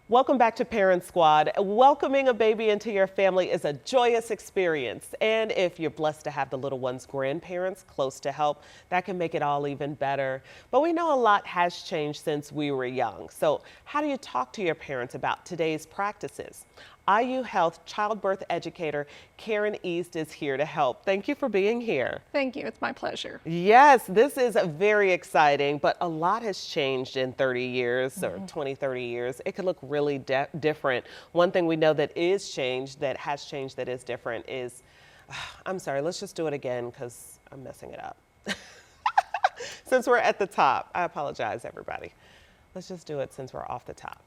Welcome back to Parent Squad. Welcoming a baby into your family is a joyous experience. And if you're blessed to have the little one's grandparents close to help, that can make it all even better. But we know a lot has changed since we were young. So how do you talk to your parents about today's practices? IU Health Childbirth Educator Karen East is here to help. Thank you for being here. Thank you. It's my pleasure. Yes, this is very exciting, but a lot has changed in 30 years or 20, 30 years. It could look really different. One thing we know that has changed, that is different is, I'm sorry, let's just do it again because I'm messing it up. Since we're at the top, I apologize, everybody. Let's just do it since we're off the top.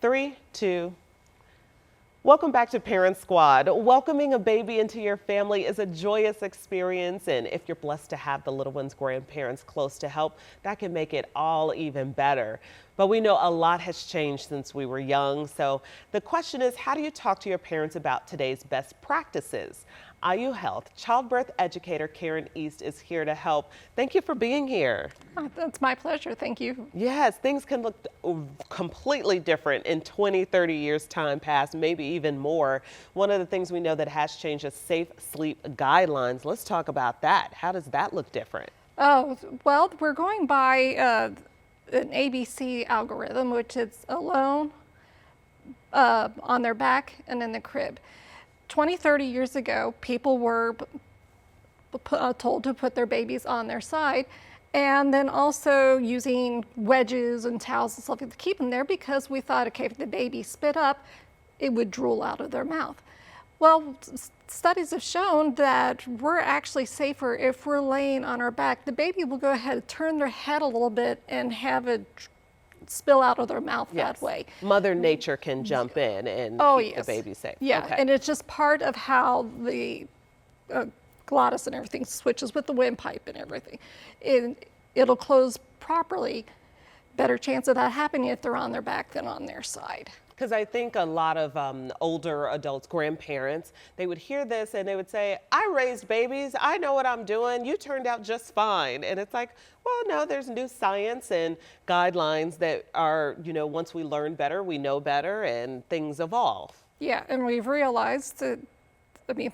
3, 2, welcome back to Parent Squad. Welcoming a baby into your family is a joyous experience, and if you're blessed to have the little one's grandparents close to help, that can make it all even better. But we know a lot has changed since we were young, so the question is, how do you talk to your parents about today's best practices? IU Health Childbirth Educator Karen East is here to help. Thank you for being here. That's my pleasure. Thank you. Yes, things can look completely different in 20, 30 years time past, maybe even more. One of the things we know that has changed is safe sleep guidelines. Let's talk about that. How does that look different? Oh, well, we're going by an ABC algorithm, which is alone, on their back, and in the crib. 20, 30 years ago, people were told to put their babies on their side, and then also using wedges and towels and stuff to keep them there because we thought, okay, if the baby spit up, it would drool out of their mouth. Well, studies have shown that we're actually safer if we're laying on our back. The baby will go ahead and turn their head a little bit and have it spill out of their mouth that way. Mother Nature can jump in and keep the baby safe. Yeah, okay. And it's just part of how the glottis and everything switches with the windpipe and everything. It'll close properly. Better chance of that happening if they're on their back than on their side. Because I think a lot of older adults, grandparents, they would hear this and they would say, I raised babies, I know what I'm doing, you turned out just fine. And it's like, well, no, there's new science and guidelines that are, once we learn better, we know better and things evolve. Yeah, and we've realized that,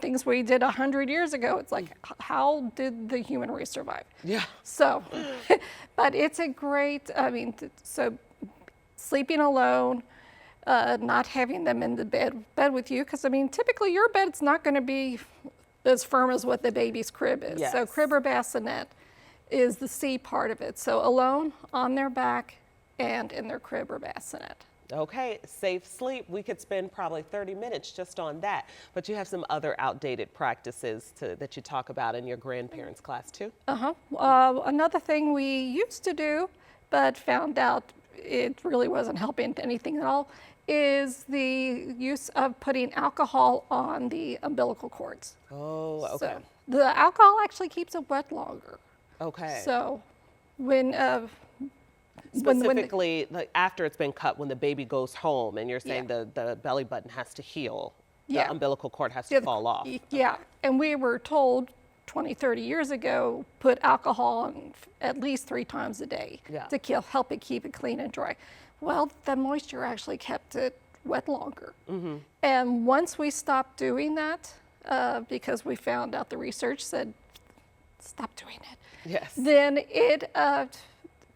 things we did 100 years ago, it's like, how did the human race survive? Yeah. So, but it's a great, so sleeping alone, not having them in the bed with you, because typically your bed's not going to be as firm as what the baby's crib is. Yes. So crib or bassinet is the C part of it. So alone, on their back, and in their crib or bassinet. Okay, safe sleep. We could spend probably 30 minutes just on that, but you have some other outdated practices that you talk about in your grandparents class too? Another thing we used to do, but found out it really wasn't helping anything at all, is the use of putting alcohol on the umbilical cords. Oh, okay. So the alcohol actually keeps it wet longer. Okay. So when specifically, like after it's been cut, when the baby goes home, and you're saying the belly button has to heal, the umbilical cord has to fall off. Yeah, and we were told 20, 30 years ago, put alcohol on at least 3 times a day to help it keep it clean and dry. Well, the moisture actually kept it wet longer. Mm-hmm. And once we stopped doing that, because we found out the research said, stop doing it. Yes. Then it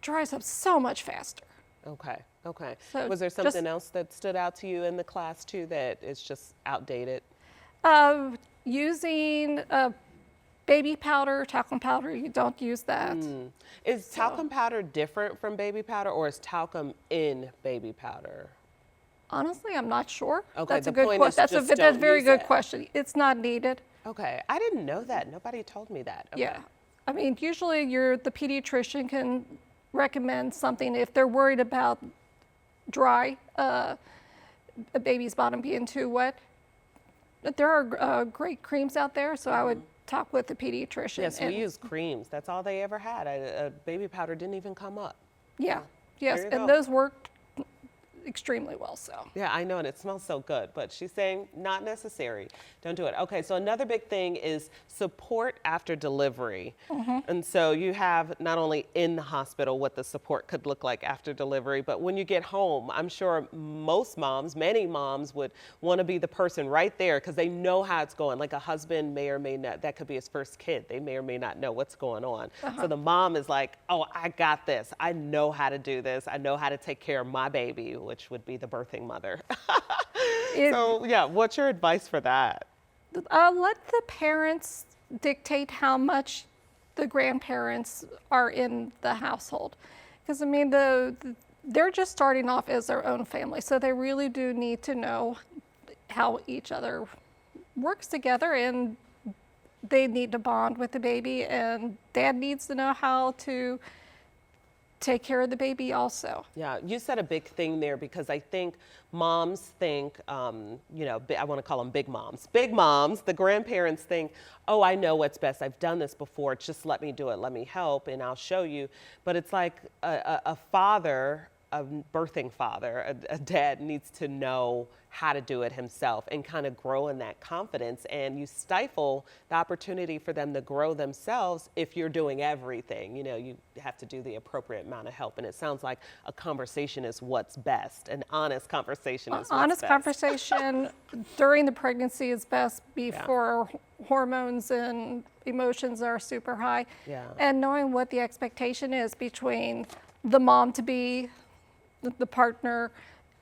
dries up so much faster. Okay, okay. So was there something else that stood out to you in the class too that is just outdated? Using baby powder, talcum powder, you don't use that. Is talcum powder different from baby powder, or is talcum in baby powder? Honestly, I'm not sure. Okay, that's a good question. That's a very good question. It's not needed. Okay, I didn't know that. Nobody told me that. Okay. Yeah, usually the pediatrician can recommend something if they're worried about dry, a baby's bottom being too wet. There are great creams out there, so I would talk with the pediatrician. Yes, we use creams. That's all they ever had. Baby powder didn't even come up. Yeah, yes, and those worked extremely well so. Yeah, I know, and it smells so good, but she's saying not necessary. Don't do it. Okay, so another big thing is support after delivery. And so you have not only in the hospital what the support could look like after delivery, but when you get home, I'm sure most moms, many moms would want to be the person right there because they know how it's going. Like a husband may or may not, that could be his first kid. They may or may not know what's going on. So the mom is like, oh, I got this. I know how to do this. I know how to take care of my baby, which would be the birthing mother. So yeah, what's your advice for that? Let the parents dictate how much the grandparents are in the household. Because I mean, they're just starting off as their own family, so they really do need to know how each other works together, and they need to bond with the baby, and dad needs to know how to take care of the baby also. Yeah, you said a big thing there because I think moms think, you know, I want to call them big moms. Big moms, the grandparents think, oh, I know what's best. I've done this before. Just let me do it. Let me help and I'll show you. But it's like a father, a birthing father, a dad needs to know how to do it himself and kind of grow in that confidence. And you stifle the opportunity for them to grow themselves if you're doing everything. You know, you have to do the appropriate amount of help. And it sounds like a conversation is what's best. An honest conversation is what's Honest best. conversation during the pregnancy is best before hormones and emotions are super high. Yeah. And knowing what the expectation is between the mom to be, the partner,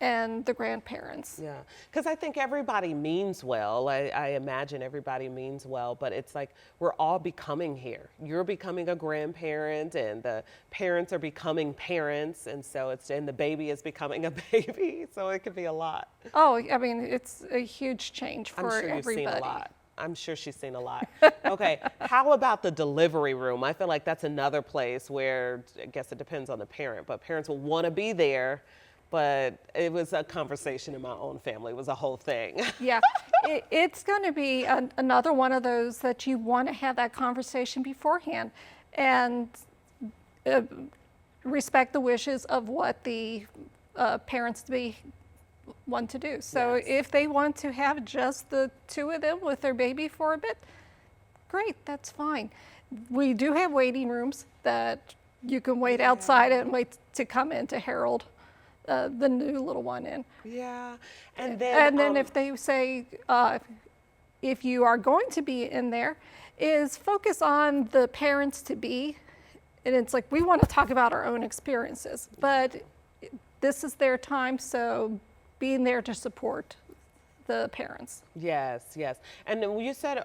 and the grandparents. Yeah, because I think everybody means well. I imagine everybody means well, but it's like we're all becoming here. You're becoming a grandparent, and the parents are becoming parents, and so and the baby is becoming a baby. So it could be a lot. Oh, I mean, it's a huge change for I'm sure you've everybody. seen a lot. I'm sure she's seen a lot. Okay, how about the delivery room? I feel like that's another place where, I guess it depends on the parent, but parents will want to be there. But it was a conversation in my own family. It was a whole thing. Yeah, it's going to be another one of those that you want to have that conversation beforehand and respect the wishes of what the parents to be want to do. So Yes. if they want to have just the two of them with their baby for a bit, great, that's fine. We do have waiting rooms that you can wait outside and wait to come in to herald the new little one in. Yeah, and then if they say, if you are going to be in there, is focus on the parents to be. And it's like, we want to talk about our own experiences, but this is their time, so being there to support the parents. Yes, yes. And then you said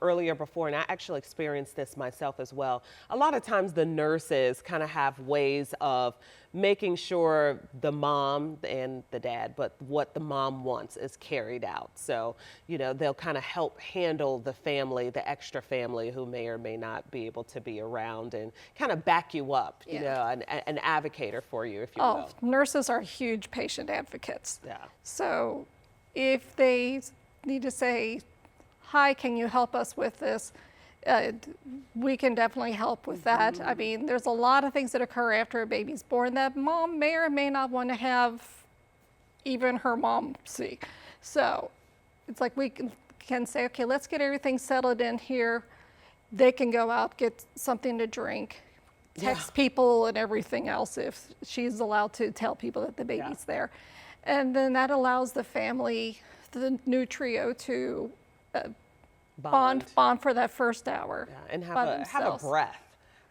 earlier before, and I actually experienced this myself as well, a lot of times the nurses kind of have ways of making sure the mom and the dad, but what the mom wants is carried out. So, you know, they'll kind of help handle the family, the extra family who may or may not be able to be around and kind of back you up, you know, an advocator for you, if you will. Nurses are huge patient advocates. Yeah. So if they need to say, hi, can you help us with this? We can definitely help with that. I mean, there's a lot of things that occur after a baby's born that mom may or may not want to have even her mom see. So it's like we can say, okay, let's get everything settled in here. They can go out, get something to drink, text people and everything else if she's allowed to tell people that the baby's there. And then that allows the family, the new trio, to bond for that first hour. Yeah, and have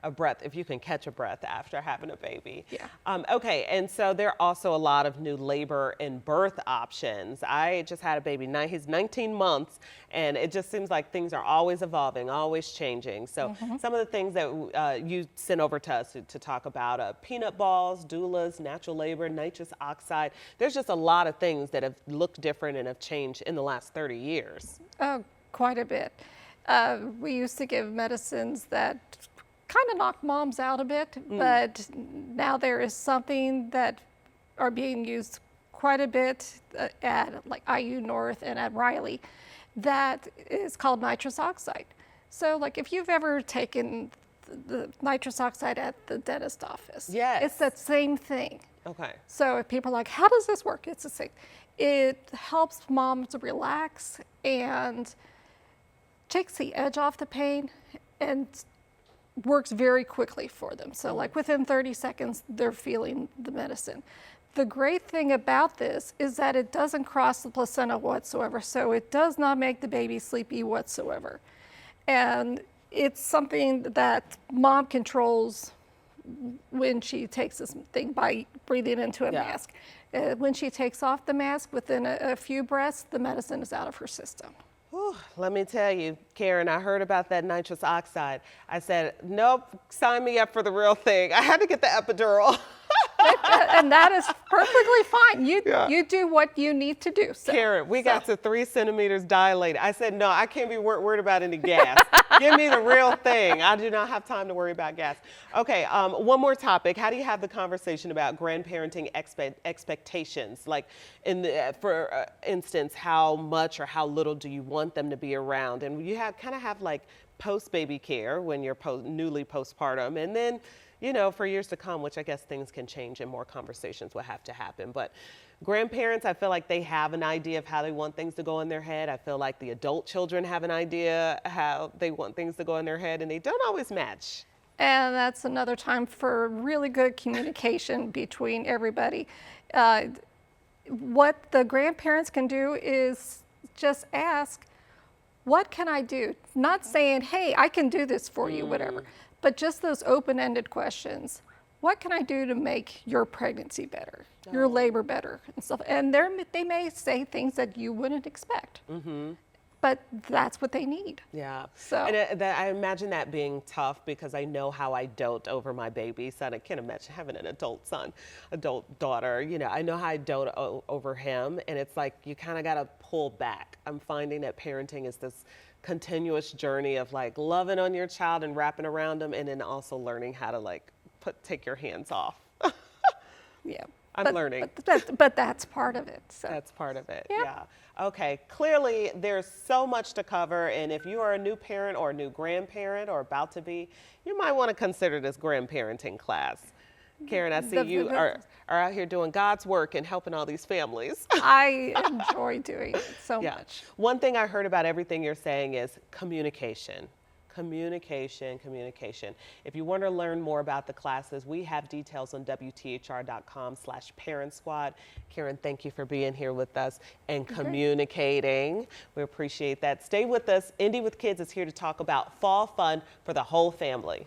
a breath, if you can catch a breath after having a baby. Yeah. Okay, and so there are also a lot of new labor and birth options. I just had a baby, he's 19 months, and it just seems like things are always evolving, always changing. So some of the things that you sent over to us to talk about, peanut balls, doulas, natural labor, nitrous oxide. There's just a lot of things that have looked different and have changed in the last 30 years. Oh, quite a bit. We used to give medicines that kind of knocked moms out a bit, but now there is something that are being used quite a bit at like IU North and at Riley that is called nitrous oxide. So like if you've ever taken the nitrous oxide at the dentist office, Yes. it's that same thing. Okay. So if people are like, how does this work? It's the same. It helps moms relax and takes the edge off the pain and works very quickly for them. So like within 30 seconds, they're feeling the medicine. The great thing about this is that it doesn't cross the placenta whatsoever. So it does not make the baby sleepy whatsoever. And it's something that mom controls when she takes this thing by breathing into a mask. When she takes off the mask, within a few breaths, the medicine is out of her system. Whew, let me tell you, Karen, I heard about that nitrous oxide. I said, nope, sign me up for the real thing. I had to get the epidural. And that is perfectly fine. You do what you need to do. So, Karen, we got to 3 centimeters dilated. I said, no, I can't be worried about any gas. Give me the real thing. I do not have time to worry about gas. Okay, one more topic. How do you have the conversation about grandparenting expectations? Like, for instance, how much or how little do you want them to be around? And you kind of have like post-baby care when you're newly postpartum, and then for years to come, which I guess things can change and more conversations will have to happen. But grandparents, I feel like they have an idea of how they want things to go in their head. I feel like the adult children have an idea how they want things to go in their head, and they don't always match. And that's another time for really good communication between everybody. What the grandparents can do is just ask, what can I do? Not saying, hey, I can do this for you, whatever. But just those open-ended questions. What can I do to make your pregnancy better, your labor better, and stuff? And they may say things that you wouldn't expect, but that's what they need. Yeah. So, and I imagine that being tough because I know how I dote over my baby son. I can't imagine having an adult son, adult daughter. I know how I dote over him, and it's like you kind of got to pull back. I'm finding that parenting is this continuous journey of like loving on your child and wrapping around them, and then also learning how to like take your hands off. yeah. I'm learning. But that's part of it. So. That's part of it. Yeah. Okay. Clearly, there's so much to cover, and if you are a new parent or a new grandparent or about to be, you might want to consider this grandparenting class. Karen, I see you are out here doing God's work and helping all these families. I enjoy doing it so much. One thing I heard about everything you're saying is communication. Communication. If you want to learn more about the classes, we have details on WTHR.com/Parent Squad. Karen, thank you for being here with us and communicating. We appreciate that. Stay with us. Indy with Kids is here to talk about fall fun for the whole family.